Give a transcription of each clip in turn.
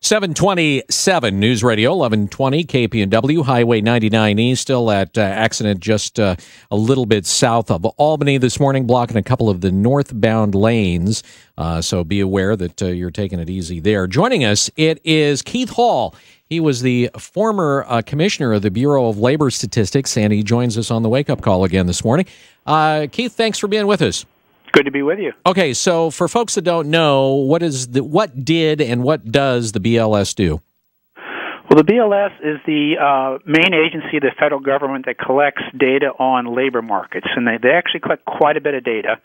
727 News Radio, 1120 KPNW, Highway 99 East, still at accident just a little bit south of Albany this morning, blocking a couple of the northbound lanes. So be aware that you're taking it easy there. Joining us, it is Keith Hall. He was the former commissioner of the Bureau of Labor Statistics, and he joins us on the wake-up call again this morning. Keith, thanks for being with us. Good to be with you. Okay, so for folks that don't know, what did and what does the BLS do? Well, the BLS is the main agency of the federal government that collects data on labor markets, and they actually collect quite a bit of data,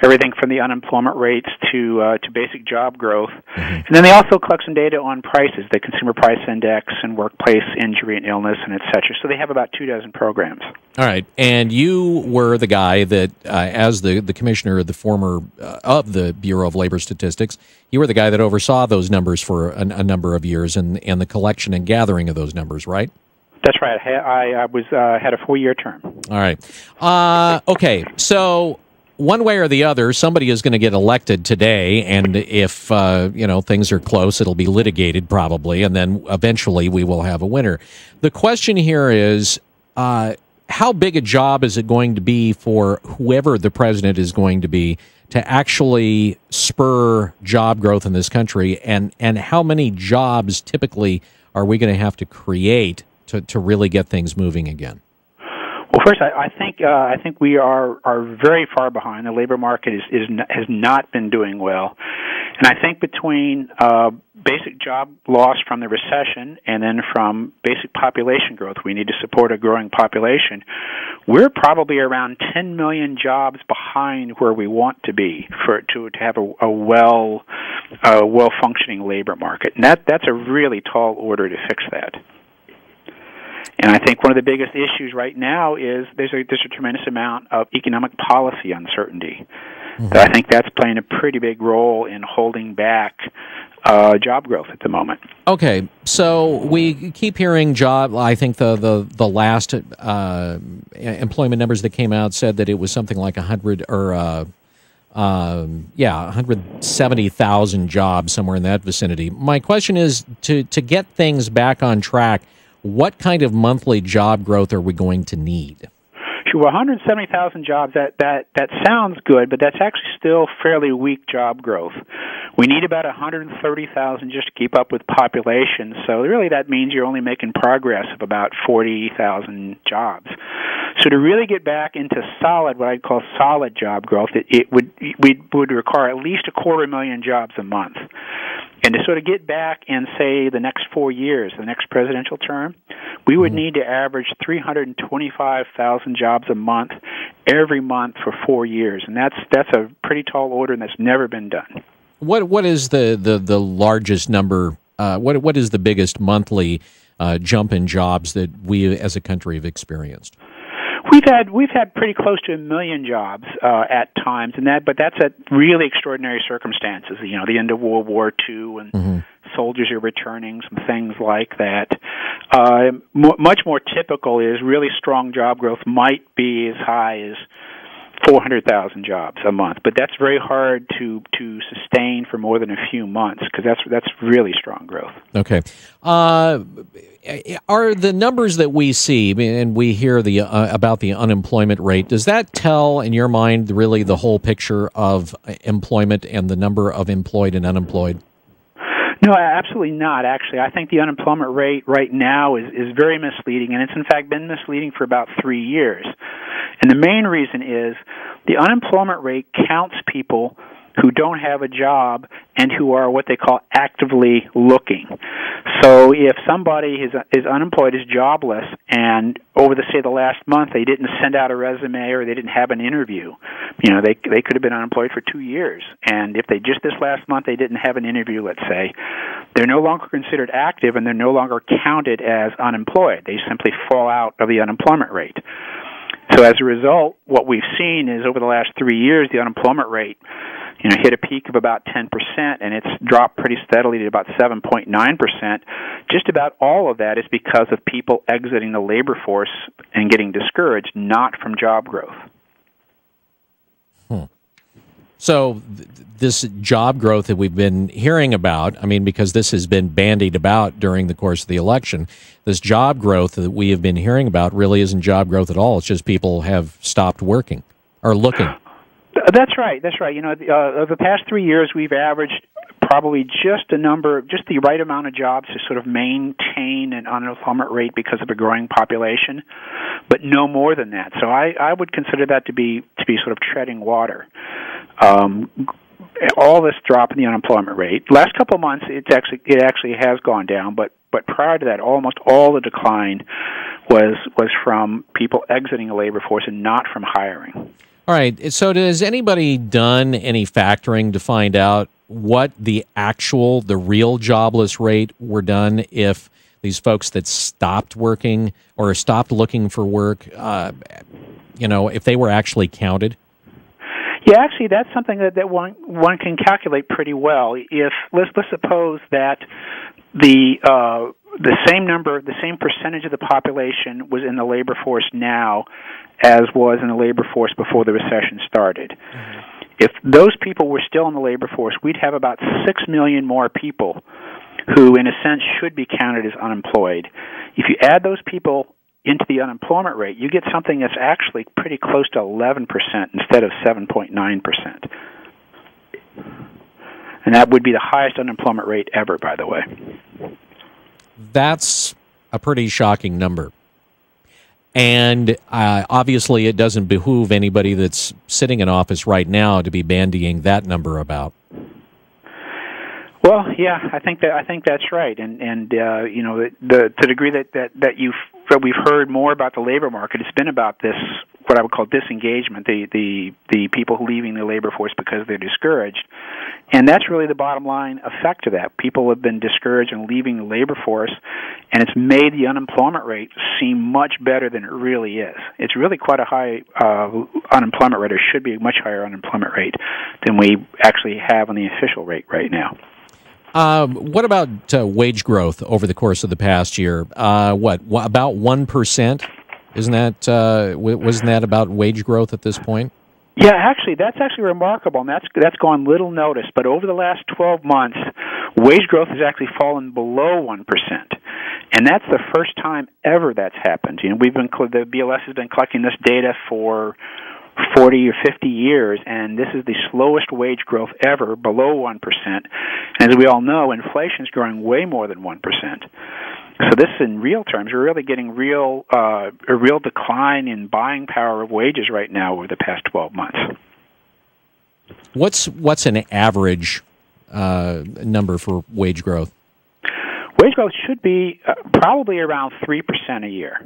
everything from the unemployment rates to basic job growth. Mm-hmm. And then they also collect some data on prices, the Consumer Price Index and workplace injury and illness, and et cetera. So they have about 24 programs. All right, and you were the guy that, as the commissioner of the former of the Bureau of Labor Statistics, you were the guy that oversaw those numbers for a number of years and the collection and gathering of those numbers, right? That's right. I had a 4-year term. All right. Okay. So one way or the other, somebody is going to get elected today, and if things are close, it'll be litigated probably, and then eventually we will have a winner. The question here is, how big a job is it going to be for whoever the president is going to be to actually spur job growth in this country, and how many jobs typically are we going to have to create to really get things moving again? Well, first, I think we are very far behind. The labor market has not been doing well, and I think between basic job loss from the recession and then from basic population growth, we need to support a growing population. We're probably around 10 million jobs behind where we want to be to have a well functioning labor market, and that's a really tall order to fix that. And I think one of the biggest issues right now is there's a tremendous amount of economic policy uncertainty. Mm-hmm. I think that's playing a pretty big role in holding back job growth at the moment. Okay, so we keep hearing job. I think the last employment numbers that came out said that it was something like 170,000 jobs, somewhere in that vicinity. My question is, to get things back on track, what kind of monthly job growth are we going to need? Sure, 170,000 jobs, that sounds good, but that's actually still fairly weak job growth. We need about 130,000 just to keep up with population, so really that means you're only making progress of about 40,000 jobs. So to really get back into solid, what I'd call solid job growth, it would require at least 250,000 jobs a month. And to sort of get back in, say, the next 4 years, the next presidential term, we would need to average 325,000 jobs a month every month for 4 years, and that's a pretty tall order, and that's never been done. What is the largest number? What is the biggest monthly jump in jobs that we as a country have experienced? We've had pretty close to 1 million jobs at times, but that's at really extraordinary circumstances. You know, the end of World War II, and mm-hmm. soldiers are returning, some things like that. Much more typical is really strong job growth might be as high as 400,000 jobs a month, but that's very hard to sustain for more than a few months because that's really strong growth. Okay. Are the numbers that we see, and we hear about the unemployment rate, does that tell, in your mind, really the whole picture of employment and the number of employed and unemployed? No, absolutely not, actually. I think the unemployment rate right now is very misleading, and it's in fact been misleading for about 3 years. And the main reason is the unemployment rate counts people who don't have a job and who are what they call actively looking. So if somebody is unemployed, is jobless, and over the last month they didn't send out a resume or they didn't have an interview, they could have been unemployed for 2 years. And if this last month they didn't have an interview, let's say, they're no longer considered active and they're no longer counted as unemployed. They simply fall out of the unemployment rate. So as a result, what we've seen is over the last 3 years, the unemployment rate hit a peak of about 10%, and it's dropped pretty steadily to about 7.9%. Just about all of that is because of people exiting the labor force and getting discouraged, not from job growth. So this job growth that we've been hearing about, I mean, because this has been bandied about during the course of the election, this job growth that we have been hearing about really isn't job growth at all. It's just people have stopped working or looking. That's right. That's right. You know, over the past 3 years, we've averaged probably just the right amount of jobs to sort of maintain an unemployment rate because of a growing population, but no more than that. So I would consider that to be sort of treading water. All this drop in the unemployment rate, last couple of months, it actually has gone down, but prior to that, almost all the decline was from people exiting the labor force and not from hiring. All right. So has anybody done any factoring to find out what the real jobless rate were done if these folks that stopped working or stopped looking for work, if they were actually counted? Yeah, actually, that's something that one can calculate pretty well. If let's suppose that the same percentage of the population was in the labor force now as was in the labor force before the recession started. Mm-hmm. If those people were still in the labor force, we'd have about 6 million more people who, in a sense, should be counted as unemployed. If you add those people into the unemployment rate, you get something that's actually pretty close to 11% instead of 7.9%. And that would be the highest unemployment rate ever, by the way. That's a pretty shocking number. And obviously it doesn't behoove anybody that's sitting in office right now to be bandying that number about. Well, yeah, I think that's right, and the degree that we've heard more about the labor market, it's been about this, what I would call disengagement, the people leaving the labor force because they're discouraged, and that's really the bottom line effect of that. People have been discouraged and leaving the labor force, and it's made the unemployment rate seem much better than it really is. It's really quite a high unemployment rate, or should be a much higher unemployment rate than we actually have on the official rate right now. What about wage growth over the course of the past year? About 1%? Wasn't that about wage growth at this point? Yeah, actually, that's actually remarkable, and that's gone little noticed. But over the last 12 months, wage growth has actually fallen below 1%, and that's the first time ever that's happened. You know, the BLS has been collecting this data for 40 or 50 years, and this is the slowest wage growth ever, below 1%. And as we all know, inflation is growing way more than 1%. So this, in real terms, we're really getting a real decline in buying power of wages right now over the past 12 months. What's an average number for wage growth? Wage growth should be probably around 3% a year.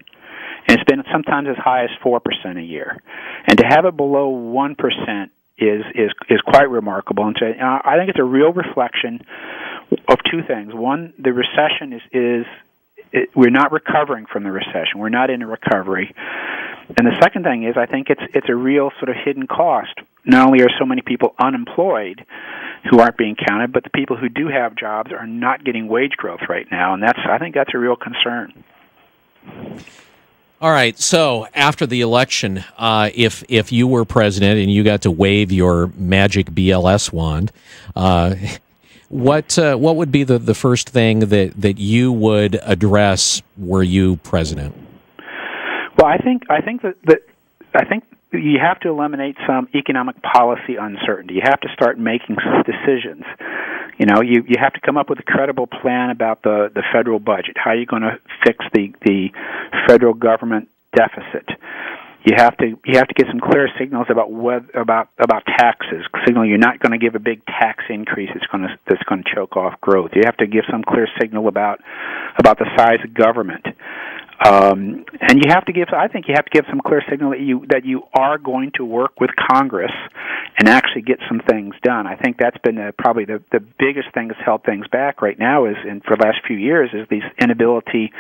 And it's been sometimes as high as 4% a year. And to have it below 1% is quite remarkable. And so, I think it's a real reflection of two things. One, the recession we're not recovering from the recession. We're not in a recovery. And the second thing is, I think it's a real sort of hidden cost. Not only are so many people unemployed who aren't being counted, but the people who do have jobs are not getting wage growth right now. And I think that's a real concern. All right. So after the election, if you were president and you got to wave your magic BLS wand, what would be the first thing that you would address were you president? Well, I think you have to eliminate some economic policy uncertainty. You have to start making decisions. You know, you have to come up with a credible plan about the federal budget. How are you going to fix the federal government deficit? You have to get some clear signals about taxes. Signaling you're not going to give a big tax increase that's going to choke off growth. You have to give some clear signal about the size of government. And I think you have to give some clear signal that you are going to work with Congress and actually get some things done. I think that's been probably the biggest thing that's held things back right now for the last few years is this inability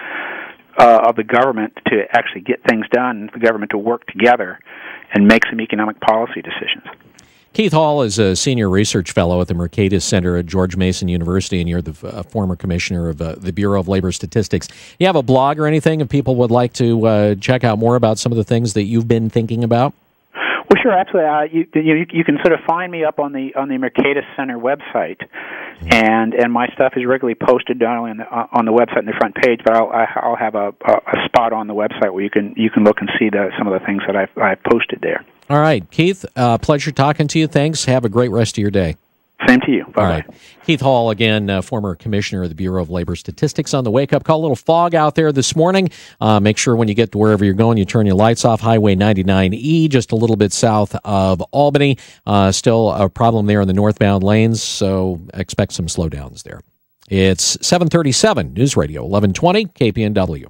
of the government to actually get things done, the government to work together and make some economic policy decisions. Keith Hall is a senior research fellow at the Mercatus Center at George Mason University, and you're the former commissioner of the Bureau of Labor Statistics. You have a blog or anything if people would like to check out more about some of the things that you've been thinking about? Well, sure, absolutely. You can sort of find me up on the Mercatus Center website, and my stuff is regularly posted not only on the website and the front page, but I'll have a spot on the website where you can look and see some of the things that I've posted there. All right, Keith, pleasure talking to you. Thanks. Have a great rest of your day. Same to you. Bye-bye. All right. Keith Hall, again, former commissioner of the Bureau of Labor Statistics, on the wake-up call. A little fog out there this morning. Make sure when you get to wherever you're going, you turn your lights off. Highway 99E, just a little bit south of Albany. Still a problem there in the northbound lanes, so expect some slowdowns there. It's 7:37, News Radio 1120, KPNW.